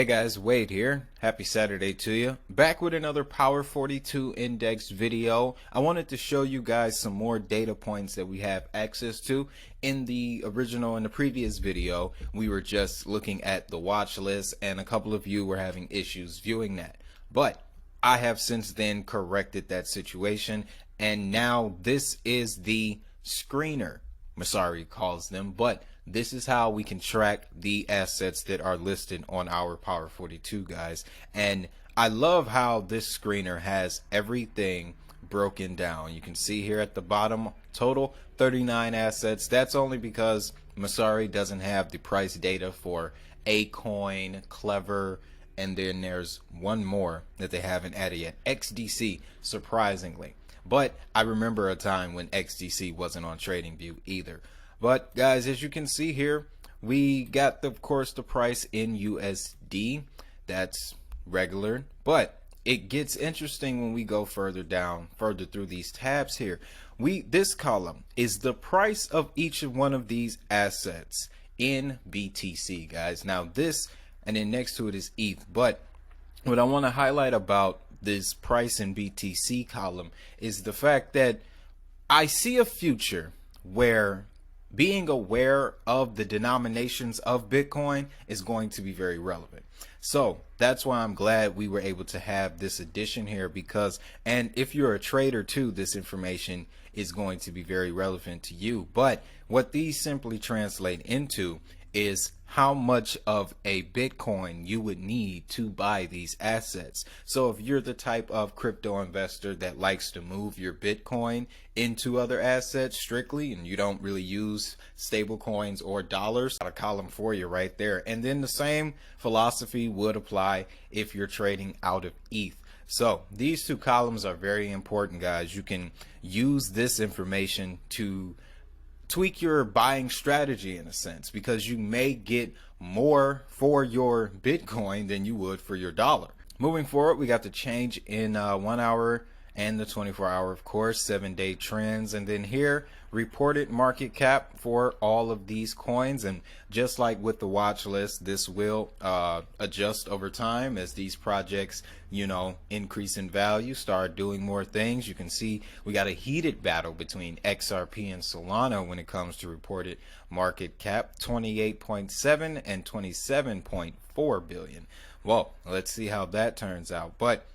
Hey guys, Wade here. Happy Saturday to you. Back with another Power 42 index video. I wanted to show you guys some more data points that we have access to. In the previous video, we were just looking at the watch list and a couple of you were having issues viewing that. But I have since then corrected that situation, and now this is the screener, Masari calls them, but this is how we can track the assets that are listed on our Power 42, guys. And I love how this screener has everything broken down. You can see here at the bottom, total 39 assets. That's only because Masari doesn't have the price data for Acoin, Clever, and then there's one more that they haven't added yet, XDC, surprisingly. But I remember a time when XDC wasn't on TradingView either. But guys, as you can see here, we got, of course, the price in USD. That's regular, but it gets interesting when we go further down, further through these tabs here. This column is the price of each one of these assets in BTC, guys. Now this, and then next to it is ETH. But what I want to highlight about this price in BTC column is the fact that I see a future where being aware of the denominations of Bitcoin is going to be very relevant. So that's why I'm glad we were able to have this addition here, because, and if you're a trader too, this information is going to be very relevant to you. But what these simply translate into is how much of a Bitcoin you would need to buy these assets. So if you're the type of crypto investor that likes to move your Bitcoin into other assets strictly, and you don't really use stable coins or dollars, got a column for you right there. And then the same philosophy would apply if you're trading out of ETH. So these two columns are very important, guys. You can use this information to tweak your buying strategy in a sense, because you may get more for your Bitcoin than you would for your dollar. Moving forward, we got the change in 1 hour and the 24-hour, of course, 7-day trends, and then here reported market cap for all of these coins. And just like with the watch list, this will adjust over time as these projects, you know, increase in value, start doing more things. You can see we got a heated battle between XRP and Solana when it comes to reported market cap, 28.7 and 27.4 billion. Well, let's see how that turns out. But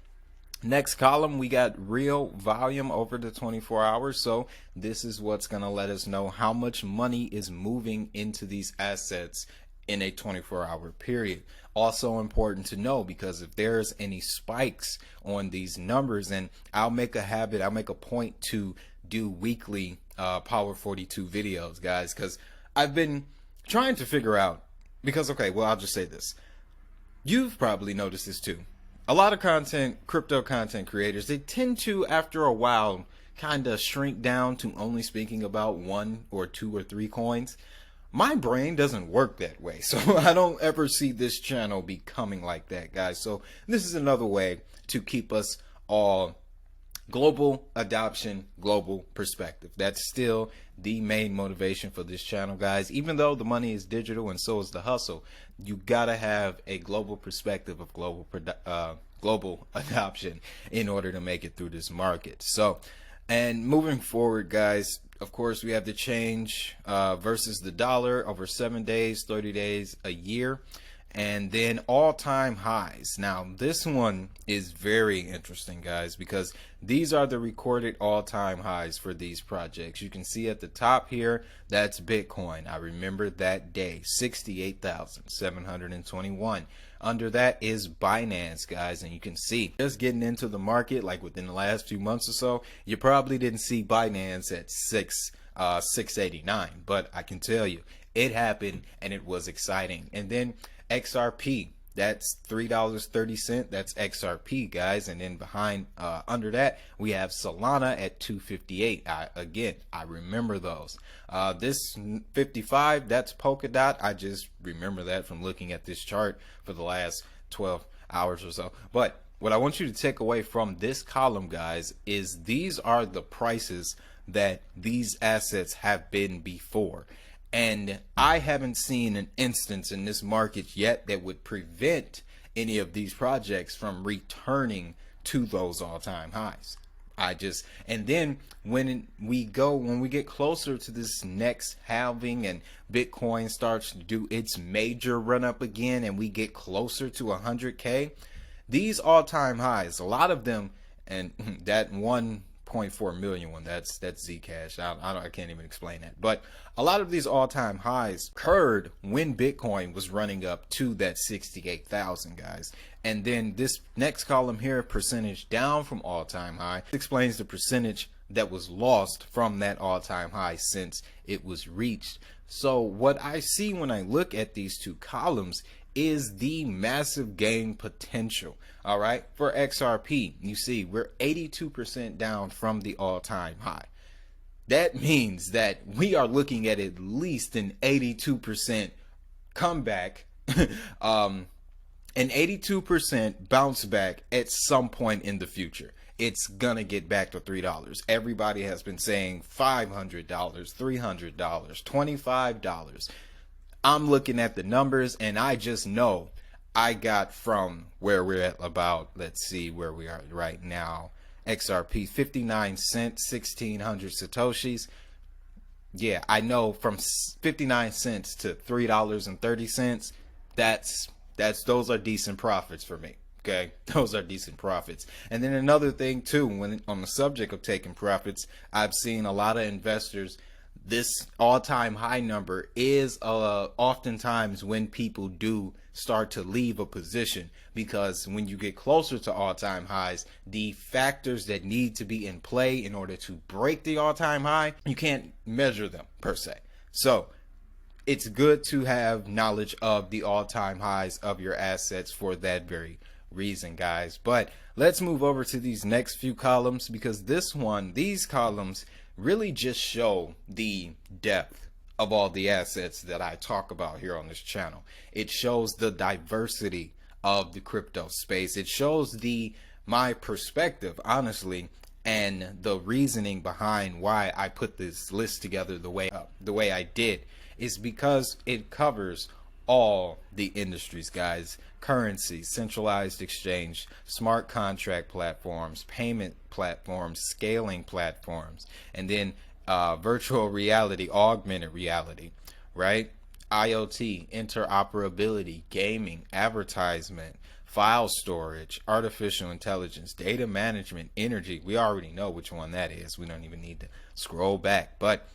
next column, we got real volume over the 24 hours. So this is what's going to let us know how much money is moving into these assets in a 24-hour period. Also important to know, because if there's any spikes on these numbers, and I'll make a point to do weekly Power 42 videos, guys, because I've been trying to figure out, because, okay, well, I'll just say this. You've probably noticed this too. A lot of crypto content creators, they tend to, after a while, kind of shrink down to only speaking about 1 or 2 or 3 coins. My brain doesn't work that way, so I don't ever see this channel becoming like that, guys. So this is another way to keep us all global adoption, global perspective. That's still the main motivation for this channel, guys. Even though the money is digital and so is the hustle, you gotta have a global perspective of global adoption in order to make it through this market. So, and moving forward, guys, of course, we have the change versus the dollar over 7 days, 30 days, a year, and then all-time highs. Now this one is very interesting, guys, because these are the recorded all-time highs for these projects. You can see at the top here, that's Bitcoin. I remember that day, 68,721. Under that is Binance, guys, and you can see just getting into the market, like within the last few months or so, you probably didn't see Binance at 689, but I can tell you it happened and it was exciting. And then XRP, that's $3.30. That's XRP, guys. And then behind under that we have Solana at 258. Again, I remember those. This 55, that's Polkadot. I just remember that from looking at this chart for the last 12 hours or so. But what I want you to take away from this column, guys, is these are the prices that these assets have been before. And I haven't seen an instance in this market yet that would prevent any of these projects from returning to those all-time highs. And then when we get closer to this next halving and Bitcoin starts to do its major run up again and we get closer to 100K, these all-time highs, a lot of them, and that 1.4 million one, that's Zcash. I can't even explain that. But a lot of these all-time highs occurred when Bitcoin was running up to that 68,000, guys. And then this next column here, percentage down from all-time high, explains the percentage that was lost from that all-time high since it was reached. So what I see when I look at these two columns is the massive gain potential. All right, for XRP, you see we're 82% down from the all-time high. That means that we are looking at least an 82% comeback, an 82% bounce back at some point in the future. It's gonna get back to $3. Everybody has been saying $500, $300, $25. I'm looking at the numbers and I just know I got from where we're at about, let's see where we are right now, XRP 59 cents, 1600 Satoshis. Yeah, I know from 59 cents to $3.30, those are decent profits for me. Okay, those are decent profits. And then another thing too, when on the subject of taking profits, I've seen a lot of investors, this all-time high number is oftentimes when people do start to leave a position, because when you get closer to all-time highs, the factors that need to be in play in order to break the all-time high, you can't measure them per se. So it's good to have knowledge of the all-time highs of your assets for that very reason, guys. But let's move over to these next few columns, because these columns really just show the depth of all the assets that I talk about here on this channel. It shows the diversity of the crypto space. It shows my perspective, honestly, and the reasoning behind why I put this list together the way I did is because it covers all the industries, guys. Currency, centralized exchange, smart contract platforms, payment platforms, scaling platforms, and then virtual reality, augmented reality, right? IoT, interoperability, gaming, advertisement, file storage, artificial intelligence, data management, energy. We already know which one that is. We don't even need to scroll back. But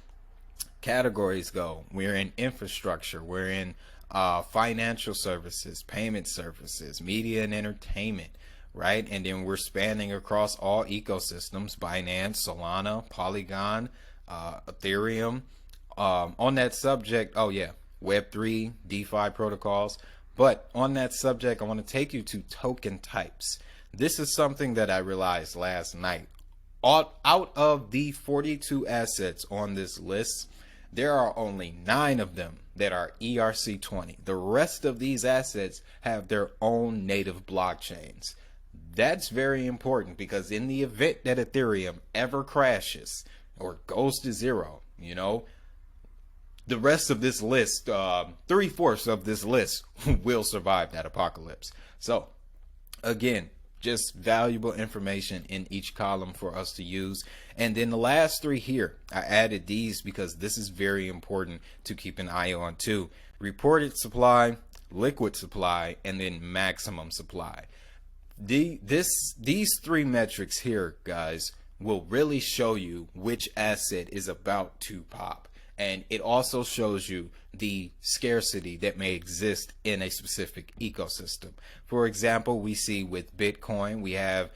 categories go. We're in infrastructure. We're in financial services, payment services, media and entertainment, right? And then we're spanning across all ecosystems: Binance, Solana, Polygon, Ethereum. On that subject, oh yeah, Web3, DeFi protocols. But on that subject, I want to take you to token types. This is something that I realized last night. Out of the 42 assets on this list, there are only 9 of them that are ERC20. The rest of these assets have their own native blockchains. That's very important, because in the event that Ethereum ever crashes or goes to zero, you know, the rest of this list, 3/4 of this list will survive that apocalypse. So again, just valuable information in each column for us to use. And then the last 3 here, I added these because this is very important to keep an eye on too. Reported supply, liquid supply, and then maximum supply. These 3 metrics here, guys, will really show you which asset is about to pop. And it also shows you the scarcity that may exist in a specific ecosystem. For example, we see with Bitcoin, we have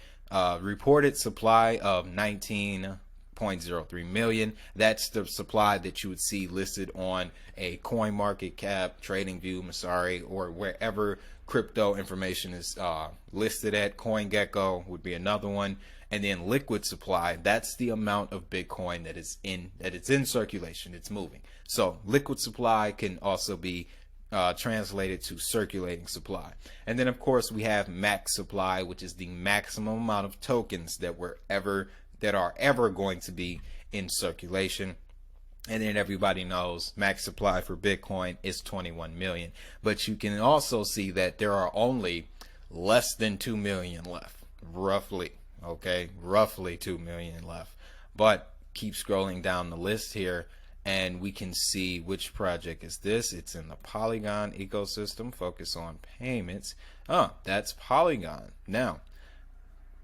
reported supply of 19.03 million. That's the supply that you would see listed on a CoinMarketCap, TradingView, Masari, or wherever crypto information is listed at. CoinGecko would be another one. And then liquid supply, that's the amount of Bitcoin that it's in circulation, it's moving. So liquid supply can also be translated to circulating supply. And then of course we have max supply, which is the maximum amount of tokens that are ever going to be in circulation. And then everybody knows max supply for Bitcoin is 21 million. But you can also see that there are only less than 2 million left, roughly. Okay, roughly 2 million left. But keep scrolling down the list here and we can see which project is this. It's in the Polygon ecosystem. Focus on payments. That's Polygon. Now,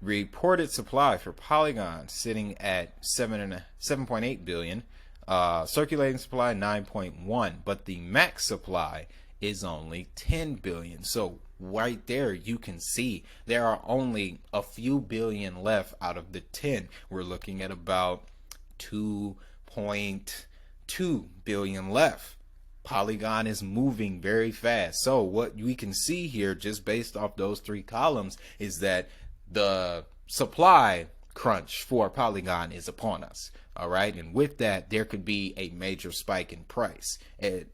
reported supply for Polygon sitting at 7.8 billion. Circulating supply 9.1, but the max supply is only 10 billion. So right there you can see there are only a few billion left out of the 10. We're looking at about 2.2 billion left. Polygon is moving very fast. So what we can see here, just based off those three columns, is that the supply crunch for Polygon is upon us. All right, and with that there could be a major spike in price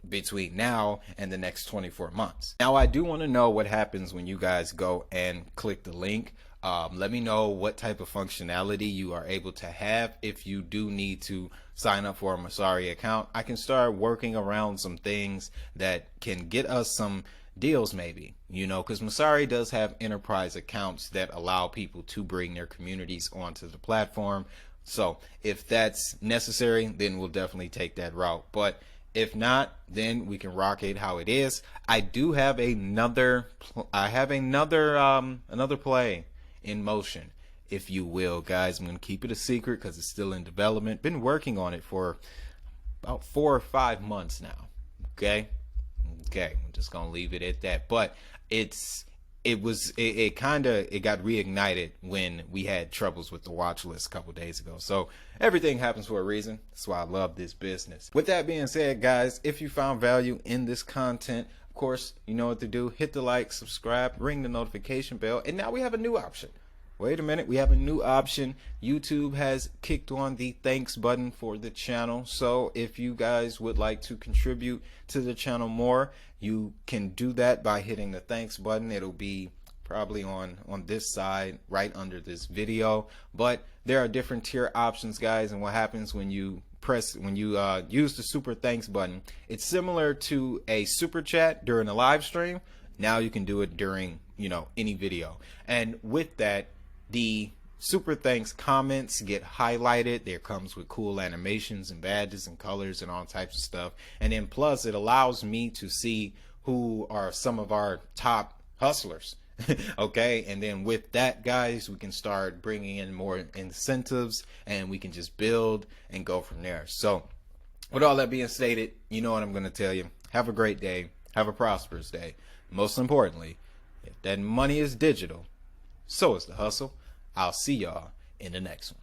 between now and the next 24 months. Now I do want to know what happens when you guys go and click the link. Let me know what type of functionality you are able to have. If you do need to sign up for a Messari account, I can start working around some things that can get us some deals, maybe, you know, because Messari does have enterprise accounts that allow people to bring their communities onto the platform. So if that's necessary, then we'll definitely take that route. But if not, then we can rock it how it is. I do have another play in motion, if you will, guys. I'm gonna keep it a secret because it's still in development. Been working on it for about 4 or 5 months now. Okay, I'm just gonna leave it at that. But it got reignited when we had troubles with the watch list a couple days ago. So everything happens for a reason. That's why I love this business. With that being said, guys, if you found value in this content, of course, you know what to do. Hit the like, subscribe, ring the notification bell. And now we have a new option. Wait a minute, we have a new option. YouTube has kicked on the thanks button for the channel. So if you guys would like to contribute to the channel more, you can do that by hitting the thanks button. It'll be probably on this side right under this video. But there are different tier options, guys, and what happens when you use the super thanks button, it's similar to a super chat during a live stream. Now you can do it during, you know, any video. And with that, the super thanks comments get highlighted. There comes with cool animations and badges and colors and all types of stuff. And then plus it allows me to see who are some of our top hustlers. Okay, and then with that, guys, we can start bringing in more incentives and we can just build and go from there. So with all that being stated, you know what I'm going to tell you. Have a great day. Have a prosperous day. Most importantly, if that money is digital, so is the hustle. I'll see y'all in the next one.